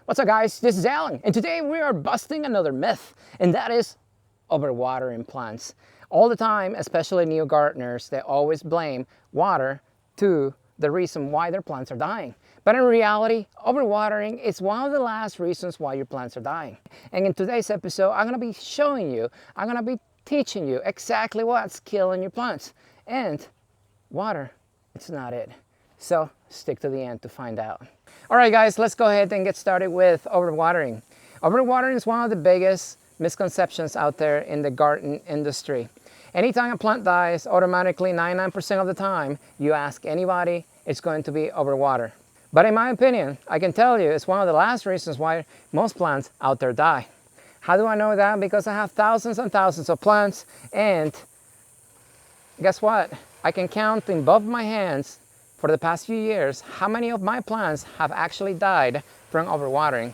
What's up guys, this is Alan, and today we are busting another myth, and that is overwatering plants. All the time, especially new gardeners, they always blame water to the reason why their plants are dying. But in reality, overwatering is one of the last reasons why your plants are dying. And in today's episode, I'm going to be showing you, I'm going to be teaching you exactly what's killing your plants. And water, it's not it. So stick to the end to find out. All right guys, let's go ahead and get started with overwatering. Overwatering is one of the biggest misconceptions out there in the garden industry. Anytime a plant dies, automatically 99% of the time, you ask anybody, it's going to be overwater. But in my opinion, I can tell you it's one of the last reasons why most plants out there die. How do I know that? Because I have thousands and thousands of plants, and guess what? I can count in both my hands for the past few years how many of my plants have actually died from overwatering.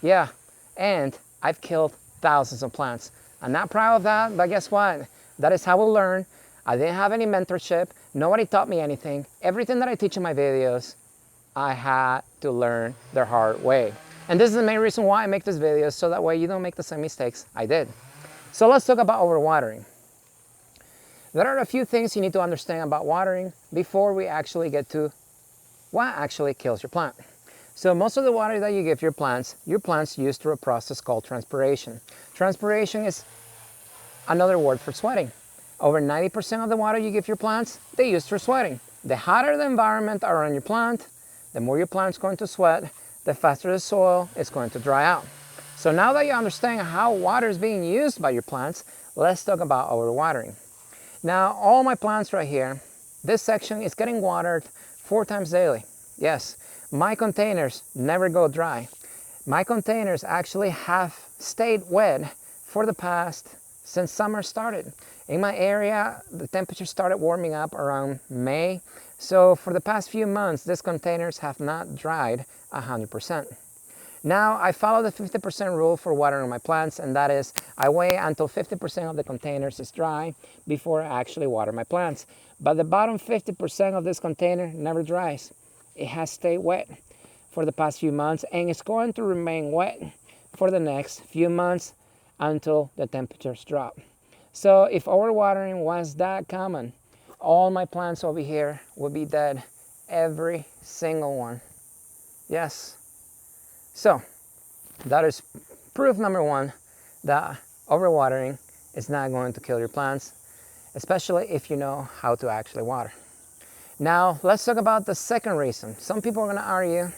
Yeah, and I've killed thousands of plants. I'm not proud of that, but guess what? That is how we learn. I didn't have any mentorship. Nobody taught me anything. Everything that I teach in my videos, I had to learn the hard way. And this is the main reason why I make these videos, so that way you don't make the same mistakes I did. So let's talk about overwatering. There are a few things you need to understand about watering before we actually get to what actually kills your plant. So most of the water that you give your plants use through a process called transpiration. Transpiration is another word for sweating. Over 90% of the water you give your plants, they use for sweating. The hotter the environment around your plant, the more your plant's going to sweat, the faster the soil is going to dry out. So now that you understand how water is being used by your plants, let's talk about overwatering. Now, all my plants right here, this section is getting watered 4 times daily. Yes, my containers never go dry. My containers actually have stayed wet for the past, since summer started. In my area, the temperature started warming up around May. So for the past few months, these containers have not dried 100%. Now, I follow the 50% rule for watering my plants, and that is I wait until 50% of the containers is dry before I actually water my plants. But the bottom 50% of this container never dries. It has stayed wet for the past few months, and it's going to remain wet for the next few months until the temperatures drop. So if overwatering was that common, all my plants over here would be dead, every single one. Yes. So that is proof number 1 that overwatering is not going to kill your plants, especially if you know how to actually water. Now let's talk about the second reason. Some people are going to argue,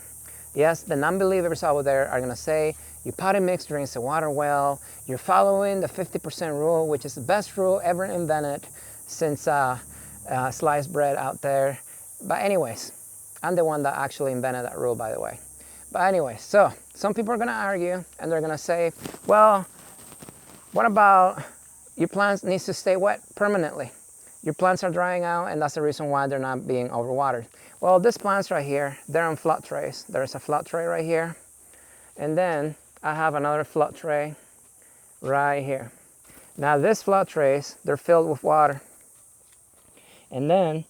yes, the non-believers out there are going to say your potting mix drains the water well, you're following the 50% rule, which is the best rule ever invented since sliced bread out there. But anyways, I'm the one that actually invented that rule, by the way. But anyway, so some people are going to argue, and they're going to say, well, what about your plants needs to stay wet permanently? Your plants are drying out, and that's the reason why they're not being overwatered. Well, these plants right here, they're on flood trays. There's a flood tray right here, and then I have another flood tray right here. Now these flood trays, they're filled with water, and then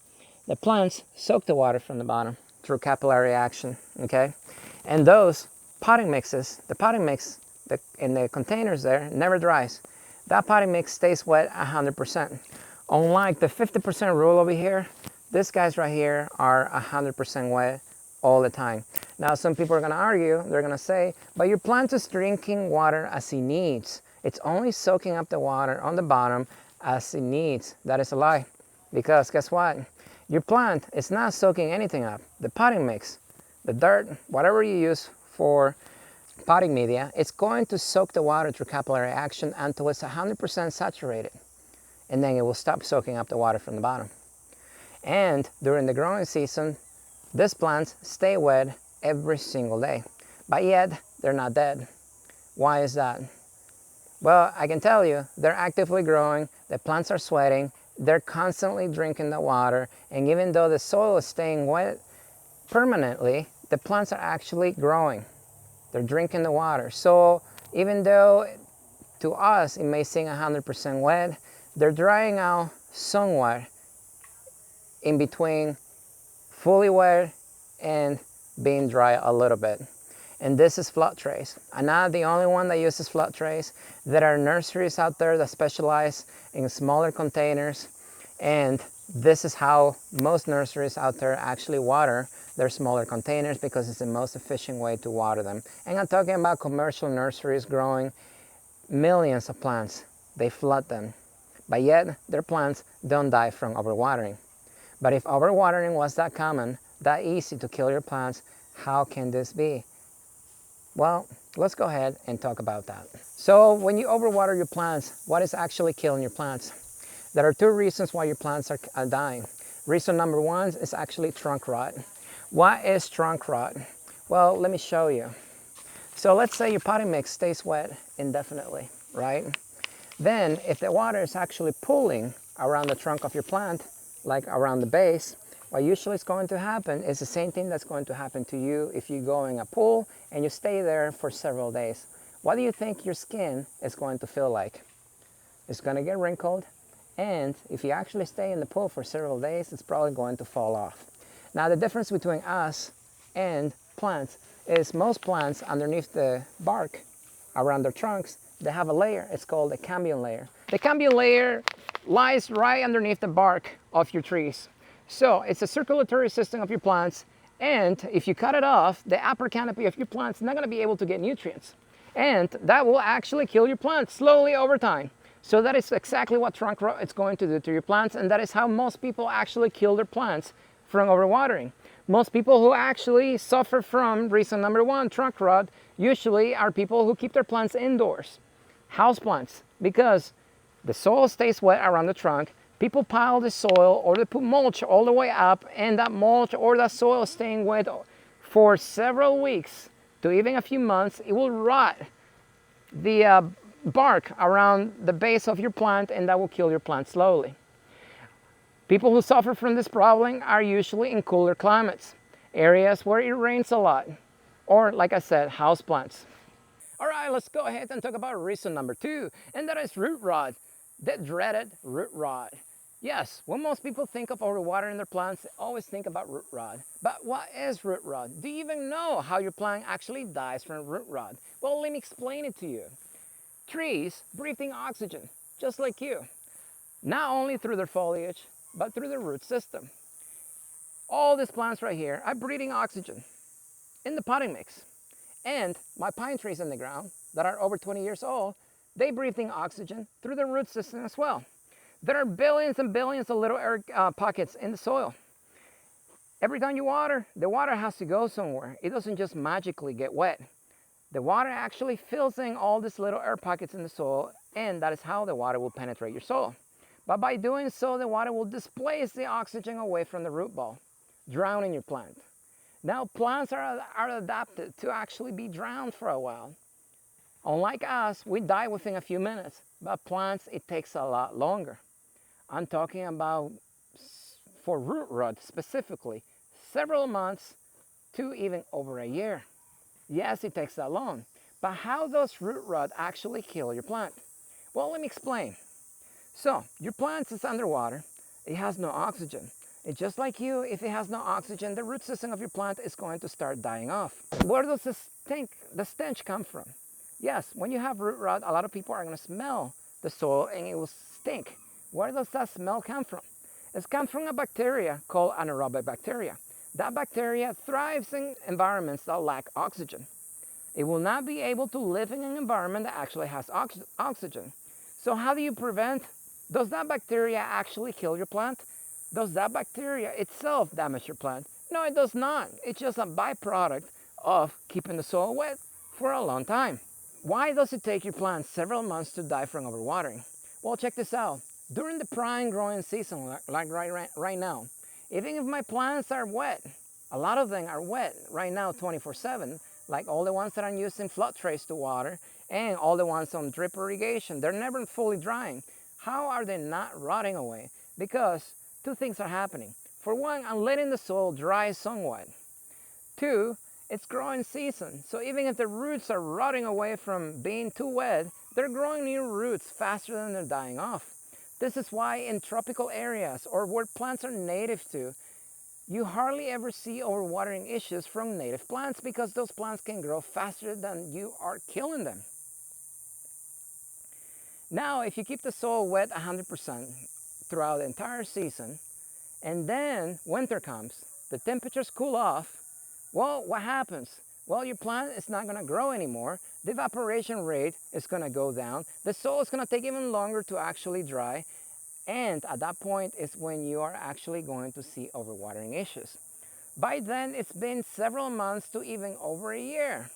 the plants soak the water from the bottom through capillary action, okay? And those potting mixes, the potting mix in the containers there never dries. That potting mix stays wet 100%. Unlike the 50% rule over here, these guys right here are 100% wet all the time. Now some people are going to argue, they're going to say, but your plant is drinking water as he needs. It's only soaking up the water on the bottom as it needs. That is a lie. Because guess what? Your plant is not soaking anything up. The potting mix, the dirt, whatever you use for potting media, it's going to soak the water through capillary action until it's 100% saturated. And then it will stop soaking up the water from the bottom. And during the growing season, these plants stay wet every single day. But yet, they're not dead. Why is that? Well, I can tell you, they're actively growing, the plants are sweating, they're constantly drinking the water, and even though the soil is staying wet permanently, the plants are actually growing. They're drinking the water. So even though to us it may seem 100% wet, they're drying out somewhat in between fully wet and being dry a little bit. And this is flood trays. I'm not the only one that uses flood trays. There are nurseries out there that specialize in smaller containers, and this is how most nurseries out there actually water their smaller containers, because it's the most efficient way to water them. And I'm talking about commercial nurseries growing millions of plants. They flood them, but yet their plants don't die from overwatering. But if overwatering was that common, that easy to kill your plants, how can this be? Well, let's go ahead and talk about that. So when you overwater your plants, what is actually killing your plants? There are two reasons why your plants are dying. Reason number one is actually trunk rot. What is trunk rot? Well, let me show you. So let's say your potting mix stays wet indefinitely, right? Then if the water is actually pooling around the trunk of your plant, like around the base, what usually is going to happen is the same thing that's going to happen to you if you go in a pool and you stay there for several days. What do you think your skin is going to feel like? It's going to get wrinkled, and if you actually stay in the pool for several days, it's probably going to fall off. Now the difference between us and plants is most plants underneath the bark, around their trunks, they have a layer. It's called a cambium layer. The cambium layer lies right underneath the bark of your trees. So it's a circulatory system of your plants, and if you cut it off, the upper canopy of your plants is not going to be able to get nutrients. And that will actually kill your plants slowly over time. So that is exactly what trunk rot is going to do to your plants, and that is how most people actually kill their plants from overwatering. Most people who actually suffer from reason number one, trunk rot, usually are people who keep their plants indoors. House plants, because the soil stays wet around the trunk. People pile the soil or they put mulch all the way up, and that mulch or that soil staying wet for several weeks to even a few months. It will rot the bark around the base of your plant, and that will kill your plant slowly. People who suffer from this problem are usually in cooler climates, areas where it rains a lot, or like I said, house plants. All right, let's go ahead and talk about reason number two, and that is root rot, the dreaded root rot. Yes, when most people think of overwatering their plants, they always think about root rot. But what is root rot? Do you even know how your plant actually dies from root rot? Well, let me explain it to you. Trees breathe in oxygen, just like you, not only through their foliage, but through their root system. All these plants right here are breathing oxygen in the potting mix. And my pine trees in the ground that are over 20 years old, they breathe in oxygen through their root system as well. There are billions and billions of little air pockets in the soil. Every time you water, the water has to go somewhere. It doesn't just magically get wet. The water actually fills in all these little air pockets in the soil, and that is how the water will penetrate your soil. But by doing so, the water will displace the oxygen away from the root ball, drowning your plant. Now, plants are adapted to actually be drowned for a while. Unlike us, we die within a few minutes, but plants, it takes a lot longer. I'm talking about, for root rot specifically, several months to even over a year. Yes, it takes that long, but how does root rot actually kill your plant? Well, let me explain. So, your plant is underwater, it has no oxygen. It's just like you, if it has no oxygen, the root system of your plant is going to start dying off. Where does the stench come from? Yes, when you have root rot, a lot of people are going to smell the soil and it will stink. Where does that smell come from? It comes from a bacteria called anaerobic bacteria. That bacteria thrives in environments that lack oxygen. It will not be able to live in an environment that actually has oxygen. So how do you prevent? Does that bacteria actually kill your plant? Does that bacteria itself damage your plant? No, it does not. It's just a byproduct of keeping the soil wet for a long time. Why does it take your plant several months to die from overwatering? Well, check this out. During the prime growing season, like right now, even if my plants are wet, a lot of them are wet right now 24/7, like all the ones that I'm using flood trays to water and all the ones on drip irrigation, they're never fully drying. How are they not rotting away? Because two things are happening. For one, I'm letting the soil dry somewhat. Two, it's growing season. So even if the roots are rotting away from being too wet, they're growing new roots faster than they're dying off. This is why in tropical areas or where plants are native to, you hardly ever see overwatering issues from native plants because those plants can grow faster than you are killing them. Now, if you keep the soil wet 100% throughout the entire season, and then winter comes, the temperatures cool off, well, what happens? Well, your plant is not going to grow anymore. The evaporation rate is going to go down. The soil is going to take even longer to actually dry. And at that point is when you are actually going to see overwatering issues. By then, it's been several months to even over a year.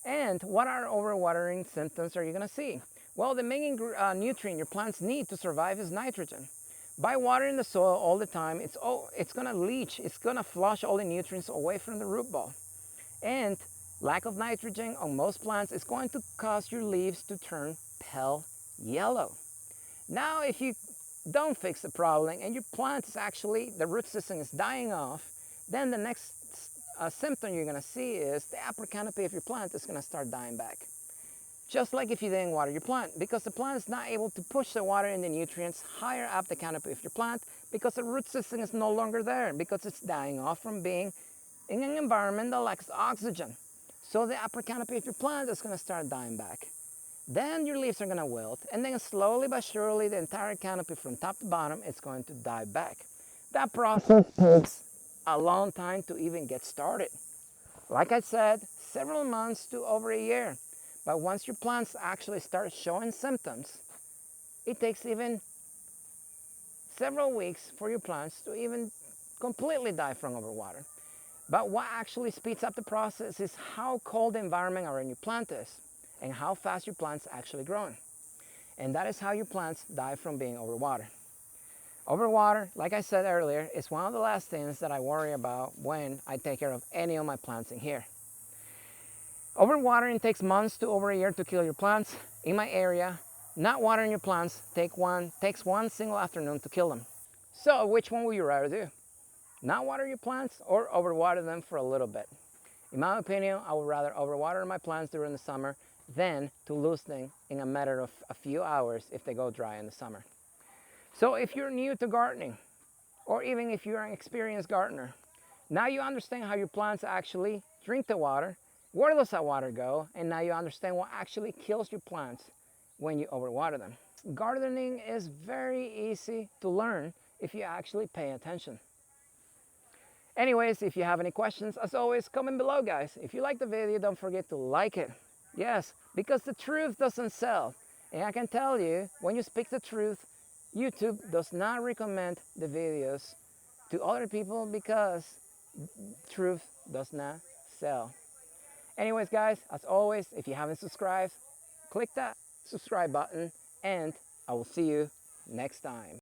And what are overwatering symptoms are you going to see? Well, the main nutrient your plants need to survive is nitrogen. By watering the soil all the time, it's going to leach, it's going to flush all the nutrients away from the root ball. And lack of nitrogen on most plants is going to cause your leaves to turn pale yellow. Now, if you don't fix the problem and your plant is actually, the root system is dying off, then the next symptom you're going to see is the upper canopy of your plant is going to start dying back. Just like if you didn't water your plant, because the plant is not able to push the water and the nutrients higher up the canopy of your plant because the root system is no longer there, because it's dying off from being in an environment that lacks oxygen. So the upper canopy of your plant is going to start dying back. Then your leaves are going to wilt, and then slowly but surely the entire canopy from top to bottom is going to die back. That process takes a long time to even get started. Like I said, several months to over a year. But once your plants actually start showing symptoms, it takes even several weeks for your plants to even completely die from overwater. But what actually speeds up the process is how cold the environment around your plant is and how fast your plant's actually growing. And that is how your plants die from being overwatered. Overwater, like I said earlier, is one of the last things that I worry about when I take care of any of my plants in here. Overwatering takes months to over a year to kill your plants. In my area, not watering your plants takes one single afternoon to kill them. So which one would you rather do? Not water your plants or overwater them for a little bit? In my opinion, I would rather overwater my plants during the summer than to lose them in a matter of a few hours if they go dry in the summer. So if you're new to gardening, or even if you're an experienced gardener, now you understand how your plants actually drink the water, where does that water go, and now you understand what actually kills your plants when you overwater them. Gardening is very easy to learn if you actually pay attention. Anyways, if you have any questions, as always, comment below, guys. If you like the video, don't forget to like it. Yes, because the truth doesn't sell. And I can tell you, when you speak the truth, YouTube does not recommend the videos to other people because truth does not sell. Anyways, guys, as always, if you haven't subscribed, click that subscribe button, and I will see you next time.